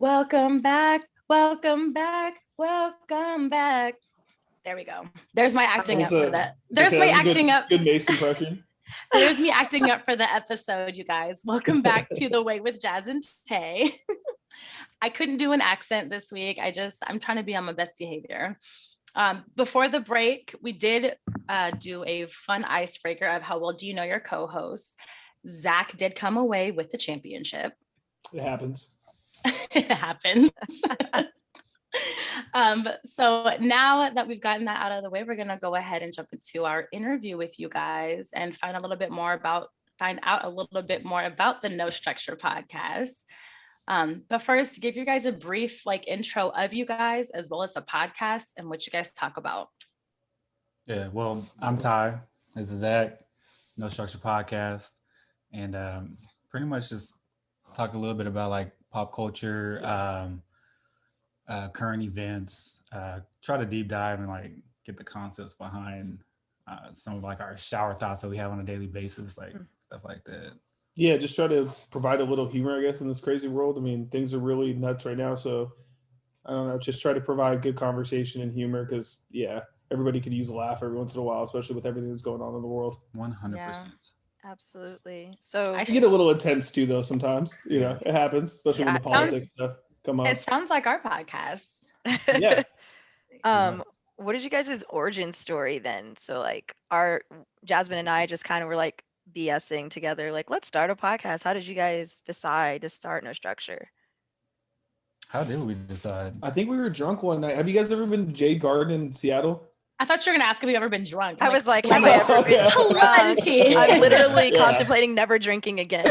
Welcome back, welcome back, welcome back. There we go. There's my acting up for that. There's my acting up. Good Mace impression. There's me acting up for the episode, you guys. Welcome back to The Way with Jazz and Tay. I couldn't do an accent this week. I'm trying to be on my best behavior. Before the break, we did do a fun icebreaker of how well do you know your co-host. Zach did come away with the championship. It happens. It happens. So now that we've gotten that out of the way, we're going to go ahead and jump into our interview with you guys and find out a little bit more about the No Structure podcast. But first, give you guys a brief intro of you guys, as well as the podcast and what you guys talk about. Yeah, well, I'm Ty. This is Zach, No Structure podcast, and pretty much just talk a little bit about pop culture, current events, try to deep dive and get the concepts behind some of our shower thoughts that we have on a daily basis, stuff like that. Yeah, just try to provide a little humor, I guess, in this crazy world. I mean, things are really nuts right now, so I don't know, just try to provide good conversation and humor because, yeah, everybody could use a laugh every once in a while, especially with everything that's going on in the world. 100%. Yeah, absolutely. So I get a little intense too, though, sometimes. You know, it happens, especially when the politics stuff come up. It sounds like our podcast. Yeah. What is you guys' origin story then? So our Jasmine and I just kind of were BSing together, let's start a podcast. How did you guys decide to start No Structure? How did we decide? I think we were drunk one night. Have you guys ever been to Jade Garden in Seattle? I thought you were going to ask if we've ever been drunk. I was like, have I ever been drunk? I'm literally contemplating never drinking again.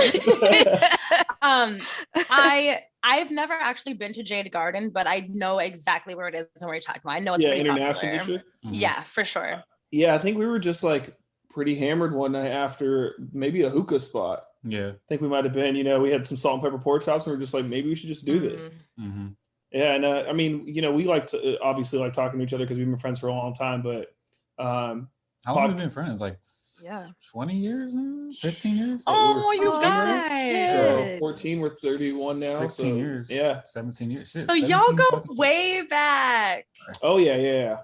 I've never actually been to Jade Garden, but I know exactly where it is and where you're talking about. I know it's pretty International popular. District. Mm-hmm. Yeah, for sure. Yeah, I think we were just pretty hammered one night after maybe a hookah spot. Yeah. I think we might have been, we had some salt and pepper pork chops and we were just maybe we should just do this. Mm-hmm. Yeah. And I mean, we like to obviously talking to each other because we've been friends for a long time, but how long have we been friends? 20 years now? 15 years? Oh, you guys. So 14, we're 31 now. 16 years. Yeah. 17 years. Shit, so y'all go way back. Oh, yeah.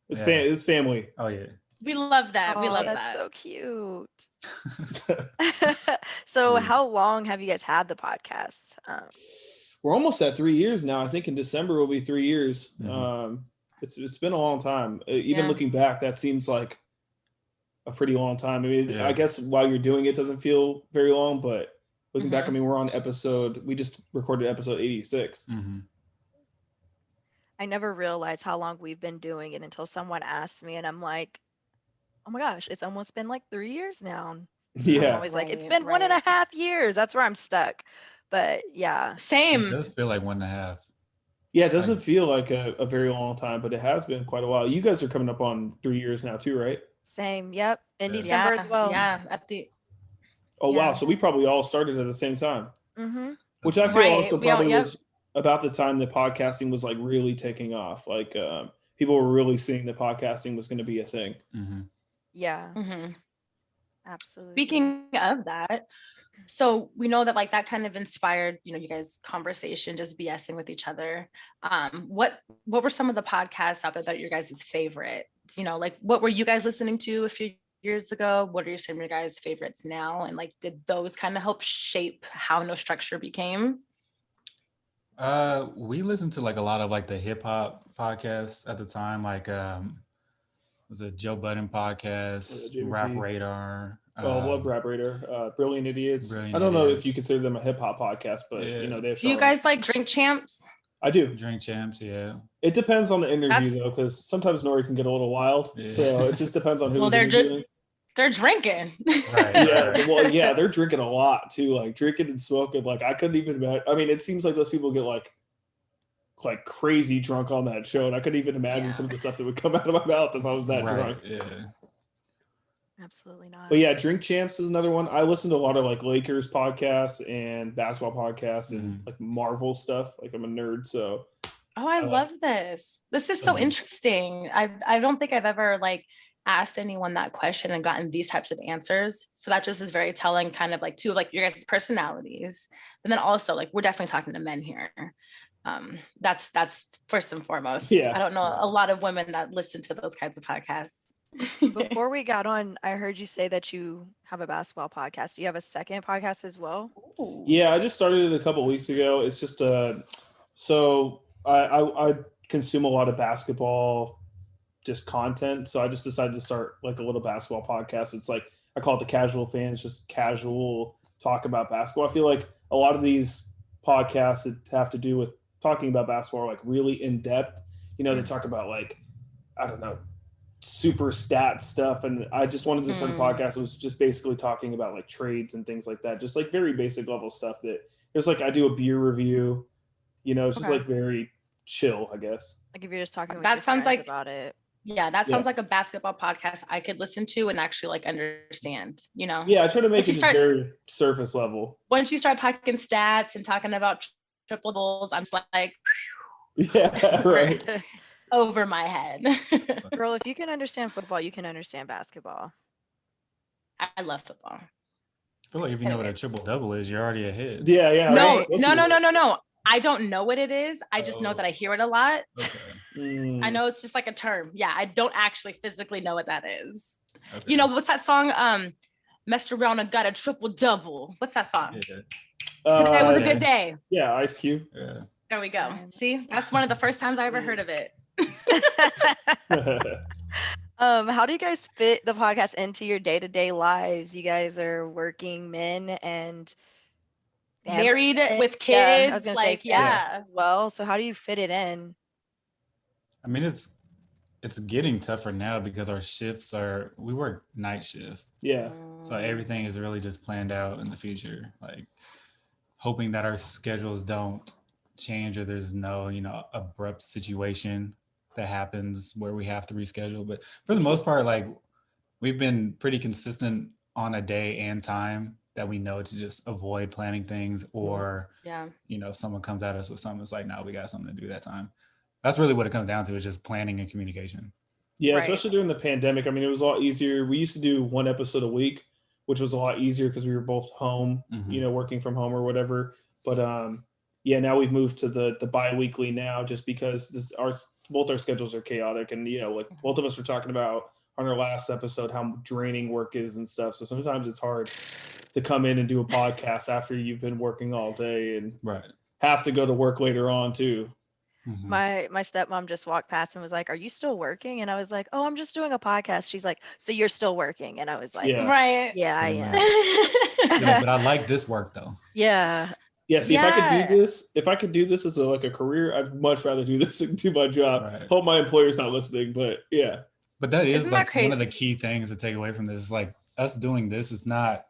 It's family. Oh, yeah. We love that. We love that's that. So cute. So how long have you guys had the podcast? We're almost at 3 years now. I think in December will be 3 years. Mm-hmm. It's been a long time. Even looking back, that seems like a pretty long time. I mean, I guess while you're doing it doesn't feel very long, but looking back, I mean, we're on we just recorded episode 86. Mm-hmm. I never realized how long we've been doing it until someone asked me, and I'm like, oh my gosh, it's almost been 3 years now. Yeah. I'm always it's been 1.5 years. That's where I'm stuck. But yeah. Same. It does feel like 1.5. Yeah, it doesn't feel like a very long time, but it has been quite a while. You guys are coming up on 3 years now too, right? Same. Yep. In December as well. Yeah. Wow. So we probably all started at the same time. Mm-hmm. Which I feel also probably was about the time that podcasting was really taking off. People were really seeing that podcasting was going to be a thing. Mm-hmm. Yeah. Mm-hmm. Absolutely. Speaking of that, so we know that that kind of inspired, you guys' conversation, just BSing with each other. What were some of the podcasts out there that your guys' favorite? What were you guys listening to a few years ago? What are some of your guys' favorites now? And did those kind of help shape how No Structure became? We listened to a lot of the hip hop podcasts at the time, was a Joe Budden podcast, Rap Radar. Love Rap Radar, Brilliant Idiots. I don't know if you consider them a hip hop podcast, but they have. Do you guys like Drink Champs? I do. Drink Champs, yeah. It depends on the interview though, because sometimes Nori can get a little wild. Yeah. So it just depends on who's interviewing. They're drinking. Right. Yeah. Well, yeah, they're drinking a lot too, drinking and smoking. I couldn't even imagine. I mean, it seems like those people get like crazy drunk on that show, and I couldn't even imagine some of the stuff that would come out of my mouth if I was that drunk. Yeah. Absolutely not. But yeah, Drink Champs is another one. I listen to a lot of Lakers podcasts and basketball podcasts and Marvel stuff. I'm a nerd, so. Oh, I love this. This is so interesting. I don't think I've ever asked anyone that question and gotten these types of answers. So that just is very telling, kind of like too, like your guys' personalities. And then also like we're definitely talking to men here. That's first and foremost. Yeah. I don't know a lot of women that listen to those kinds of podcasts. Before we got on, I heard you say that you have a basketball podcast. Do you have a second podcast as well? Ooh. Yeah, I just started it a couple weeks ago. It's just so I consume a lot of basketball just content. So I just decided to start like a little basketball podcast. It's like I call it the Casual Fan. It's just casual talk about basketball. I feel like a lot of these podcasts that have to do with talking about basketball are like really in depth. You know, they talk about like, I don't know, super stat stuff. And I just wanted to start a podcast that was just basically talking about like trades and things like that. Just like very basic level stuff that it's like I do a beer review, you know, it's just like very chill, I guess. Like if you're just talking with That your sounds friends like- about it. Yeah, that sounds like a basketball podcast I could listen to and actually like understand, you know? Yeah, I try to make Once you it just start- very surface level. Once you start talking stats and talking about triple doubles, I'm just like Yeah, right. over my head. Girl, if you can understand football, you can understand basketball. I love football. I feel like if you know what a triple double is, you're already ahead. Yeah, yeah. No, right. no. I don't know what it is. I just know that I hear it a lot. Okay. Mm. I know it's just like a term. Yeah, I don't actually physically know what that is. Okay. You know, what's that song? Messed around and got a triple double. What's that song? Yeah. Today was a yeah. good day. Yeah, Ice Cube. Yeah. There we go. See, that's one of the first times I ever heard of it. How do you guys fit the podcast into your day-to-day lives? You guys are working men and Married with Yeah, I kids, was gonna like say yeah. as well. So how do you fit it in? I mean, it's getting tougher now because our shifts we work night shift. Yeah. So everything is really just planned out in the future, like hoping that our schedules don't change or there's no, abrupt situation that happens where we have to reschedule. But for the most part, like we've been pretty consistent on a day and time that we know to just avoid planning things, or, Yeah. If someone comes at us with something, it's like, no, we got something to do that time. That's really what it comes down to, is just planning and communication. Yeah, Right. especially during the pandemic. I mean, it was a lot easier. We used to do one episode a week, which was a lot easier because we were both home, Mhm. working from home or whatever. But yeah, now we've moved to the bi-weekly now, just because both our schedules are chaotic, and like both of us were talking about on our last episode how draining work is and stuff. So sometimes it's hard to come in and do a podcast after you've been working all day and Right. have to go to work later on too. Mhm. My stepmom just walked past and was like, "Are you still working?" And I was like, "Oh, I'm just doing a podcast." She's like, "So you're still working?" And I was like, Yeah. Right. "Yeah, I Pretty am." much. Yeah, but I like this work though. Yeah. Yeah, see, Yeah. if I could do this as a career, I'd much rather do this and do my job. Right. Hope my employer's not listening, but yeah. But that is Isn't that like one of the crazy? key things to take away from this. Is like us doing this is not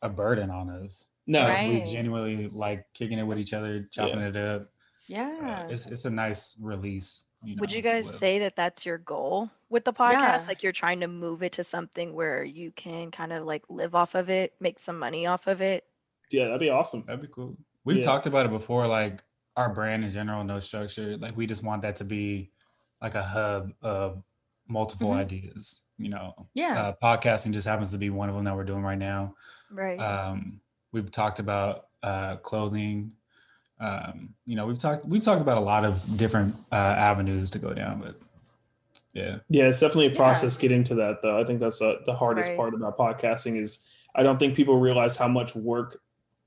a burden on us. No. Like, Right. we genuinely like kicking it with each other, chopping it up. Yeah. So it's a nice release. Would you if guys will. say that that's your goal with the podcast? Yeah. Like you're trying to move it to something where you can kind of like live off of it, make some money off of it? Yeah, that'd be awesome. That'd be cool. We've Yeah. talked about it before, like our brand in general, No Structure. Like we just want that to be like a hub of multiple Mhm. ideas. Yeah. Podcasting just happens to be one of them that we're doing right now. Right. We've talked about clothing. We've talked about a lot of different avenues to go down, but yeah. Yeah, it's definitely a Yeah. process getting to that, though. I think that's the hardest Right. part about podcasting is I don't think people realize how much work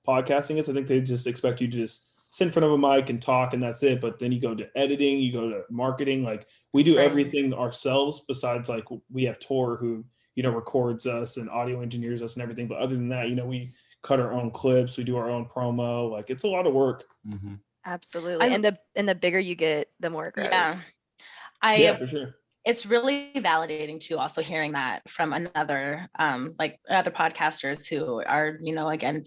podcasting is. I think they just expect you to just sit in front of a mic and talk and that's it. But then you go to editing, you go to marketing. Like we do Right. everything ourselves besides like we have Tor who, records us and audio engineers us and everything. But other than that, we cut our own clips, we do our own promo. Like it's a lot of work. Mm-hmm. Absolutely. I- And the bigger you get, the more it grows. Yeah. Yeah, for sure. It's really validating too, also hearing that from other podcasters who are, again,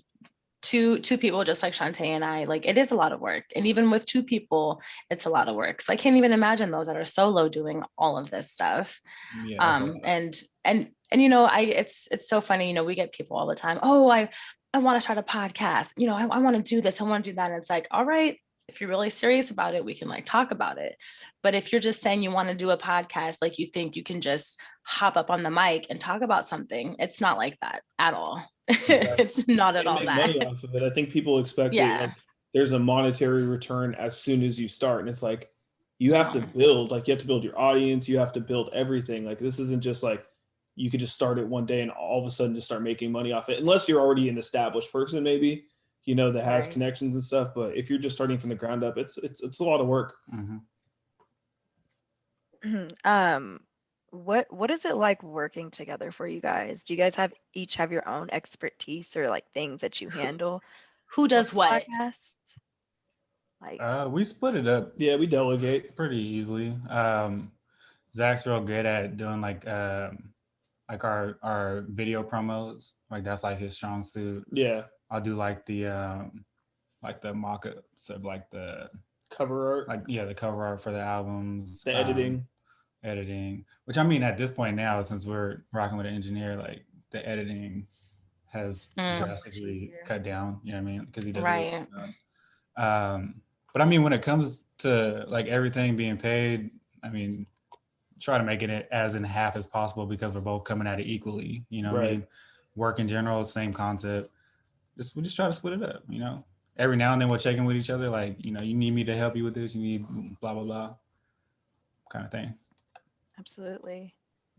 two people just like Shantae and I. Like it is a lot of work, and even with two people, it's a lot of work. So I can't even imagine those that are solo doing all of this stuff. Yeah. that's a lot. And it's so funny. We get people all the time. Oh, I want to start a podcast. I want to do this. I want to do that. And it's like, all right, if you're really serious about it, we can like talk about it. But if you're just saying you want to do a podcast, like you think you can just hop up on the mic and talk about something, it's not like that at all. It's not at You all make that. money off of it. I think people expect it, like there's a monetary return as soon as you start, and it's like you have to build, like you have to build your audience, you have to build everything. Like this isn't just like you could just start it one day and all of a sudden just start making money off it, unless you're already an established person, maybe, you know, that has connections and stuff. But if you're just starting from the ground up, it's a lot of work. What is it like working together for you guys? Do you guys each have your own expertise or like things that you handle? Who does what? Podcast? Like we split it up. Yeah, we delegate pretty easily. Zach's real good at doing like our video promos. Like that's like his strong suit. Yeah. I'll do like the mock-ups of like the cover art. Like the cover art for the albums. The editing. Which I mean at this point now, since we're rocking with an engineer, like the editing has drastically cut down, you know what I mean? Because he does it. But I mean when it comes to like everything being paid, I mean try to make it as in half as possible because we're both coming at it equally, you know what I mean? Work in general, same concept. We just try to split it up, you know. Every now and then we'll check in with each other, like, you know, you need me to help you with this, you need blah blah blah kind of thing. Absolutely.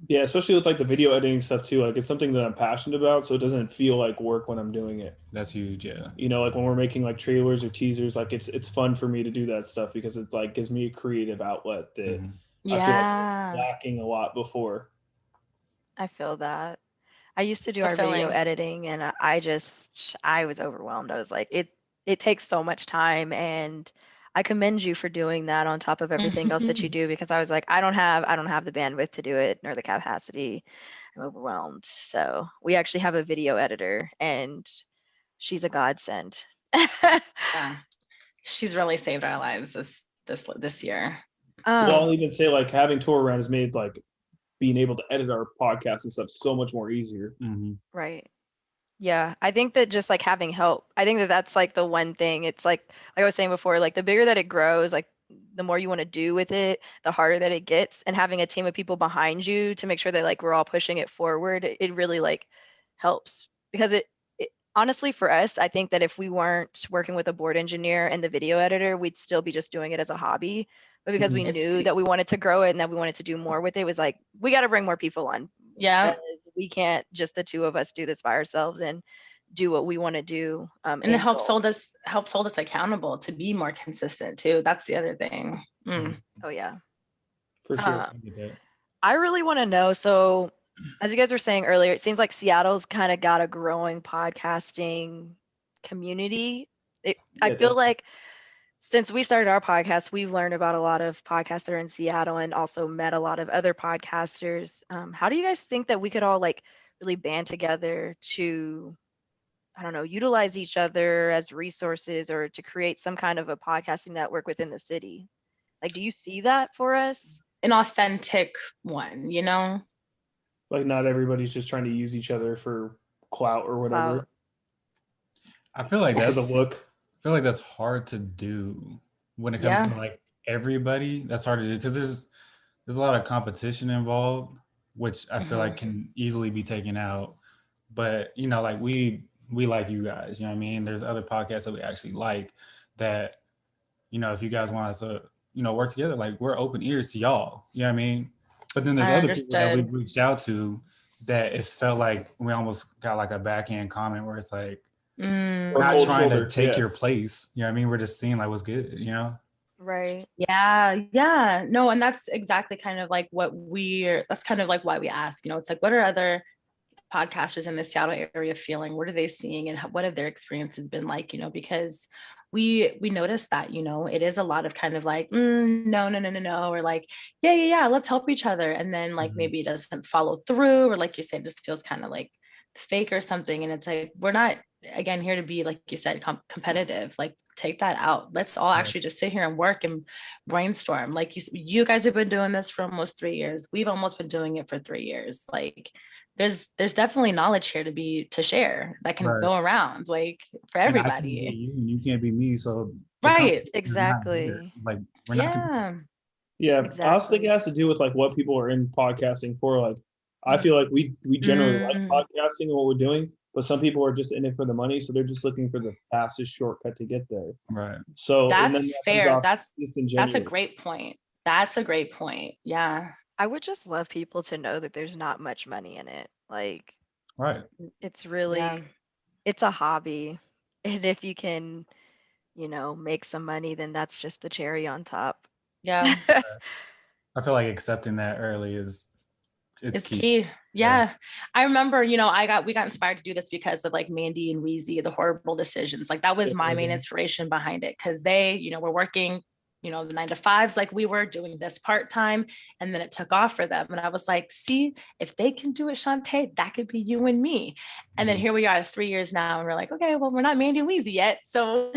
Yeah, especially with like the video editing stuff too. Like it's something that I'm passionate about, so it doesn't feel like work when I'm doing it. That's huge, yeah. You know, like when we're making like trailers or teasers, like it's fun for me to do that stuff because it's like gives me a creative outlet that I feel like lacking a lot before. I feel that. I used to do our video editing and I was overwhelmed. I was like, it takes so much time, and I commend you for doing that on top of everything else that you do, because I was like, I don't have the bandwidth to do it nor the capacity. I'm overwhelmed. So we actually have a video editor and she's a godsend. Yeah. She's really saved our lives this year. Well, I'll even say like having tour around has made like being able to edit our podcast and stuff so much more easier. Right. Yeah, I think that just like having help, I think that that's like the one thing. It's like I was saying before, like the bigger that it grows, like the more you want to do with it, the harder that it gets. And having a team of people behind you to make sure that like we're all pushing it forward, it really like helps. Because it honestly, for us, I think that if we weren't working with a board engineer and the video editor, we'd still be just doing it as a hobby. But because we knew that we wanted to grow it and that we wanted to do more with it, was like, we got to bring more people on. Yeah. We can't just the two of us do this by ourselves and do what we want to do. And it helps hold us accountable to be more consistent too. That's the other thing. Oh yeah. For sure. I really want to know. So as you guys were saying earlier, it seems like Seattle's kind of got a growing podcasting community. I feel like since we started our podcast, we've learned about a lot of podcasts that are in Seattle and also met a lot of other podcasters. How do you guys think that we could all like really band together to, I don't know, utilize each other as resources or to create some kind of a podcasting network within the city? Like, do you see that for us? An authentic one, you know? Like not everybody's just trying to use each other for clout or whatever. I feel like that's the look. I feel like that's hard to do when it comes to like everybody. That's hard to do because there's a lot of competition involved, which I feel like can easily be taken out. But you know, like we like you guys, you know what I mean? There's other podcasts that we actually like that, you know, if you guys want us to, you know, work together, like we're open ears to y'all, you know what I mean? But then there's other people that we've reached out to that it felt like we almost got like a backhand comment where it's like, we're not trying to take your place, you know what I mean? We're just seeing like what's good, you know? Right. Yeah. No, and that's exactly kind of like that's kind of like why we ask, you know, it's like, what are other podcasters in the Seattle area feeling? What are they seeing? And what have their experiences been like, you know, because we noticed that, you know, it is a lot of kind of like, no, or like, yeah, let's help each other. And then like, maybe it doesn't follow through, or like you said, it just feels kind of like fake or something. And it's like, we're not, again, here to be, like you said, competitive. Like take that out. Let's all actually just sit here and work and brainstorm. Like you guys have been doing this for almost 3 years. We've almost been doing it for 3 years. Like there's definitely knowledge here to share that can go around, like for everybody. You can't be me. So the company Right. is not here. Exactly. Like we're not competing. Yeah. Yeah, I also think Exactly. it has to do with like what people are in podcasting for. Like, I feel like we generally like Mm. podcasting and what we're doing, but some people are just in it for the money, so they're just looking for the fastest shortcut to get there. Right. So, and then That's that comes fair. off That's a disingenuous. great point. That's a great point. Yeah. I would just love people to know that there's not much money in it. Like Right. it's really Yeah. it's a hobby. And if you can, make some money, then that's just the cherry on top. Yeah. I feel like accepting that early is It's key. key. Yeah. I remember, we got inspired to do this because of like Mandy and Wheezy, the horrible decisions. Like that was my main inspiration behind it. Cause they, were working, the 9 to 5s, like we were doing this part-time, and then it took off for them. And I was like, see, if they can do it, Shantae, that could be you and me. And then here we are 3 years now. And we're like, okay, well, we're not Mandy and Wheezy yet. So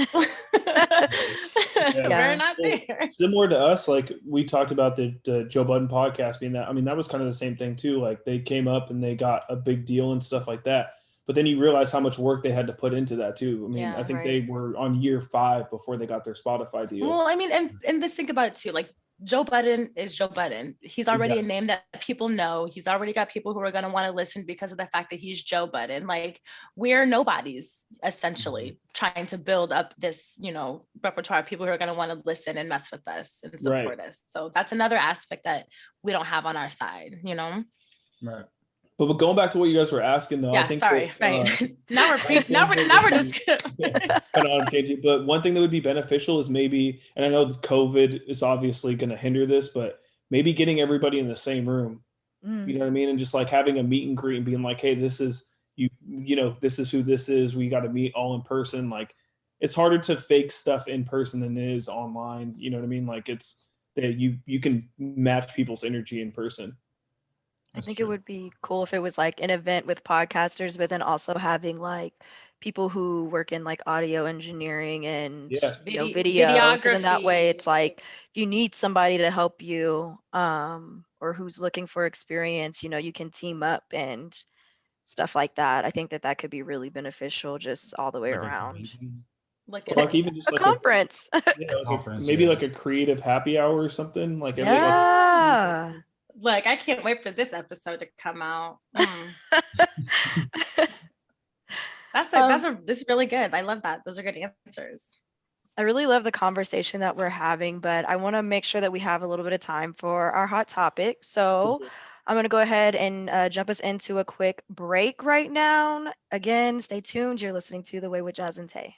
we're not there. Similar to us, like we talked about the Joe Budden podcast being that. I mean, that was kind of the same thing too. Like they came up and they got a big deal and stuff like that. But then you realize how much work they had to put into that too. I mean, I think they were on year 5 before they got their Spotify deal. Well, I mean, and just think about it too. Like Joe Budden is Joe Budden. He's already a name that people know. He's already got people who are going to want to listen because of the fact that he's Joe Budden. Like we're nobodies essentially trying to build up this, repertoire of people who are going to want to listen and mess with us and support us. So that's another aspect that we don't have on our side, Right. But going back to what you guys were asking, though, yeah, I think sorry, that, right. now we're just kind of on a tangent. But one thing that would be beneficial is maybe, and I know COVID is obviously going to hinder this, but maybe getting everybody in the same room. You know what I mean? And just like having a meet and greet and being like, hey, this is this is who this is. We got to meet all in person. Like it's harder to fake stuff in person than it is online. You know what I mean? Like it's that you can match people's energy in person. I think it would be cool if it was like an event with podcasters, but then also having like people who work in like audio engineering and video. So then that way it's like if you need somebody to help you or who's looking for experience, you can team up and stuff like that. I think that could be really beneficial just all the way around. Like even just a conference. Maybe like a creative happy hour or something. Like like I can't wait for this episode to come out. This is really good. I love that. Those are good answers. I really love the conversation that we're having, but I want to make sure that we have a little bit of time for our hot topic. So I'm going to go ahead and jump us into a quick break right now. Again, stay tuned. You're listening to The Way with Jazz and Tay.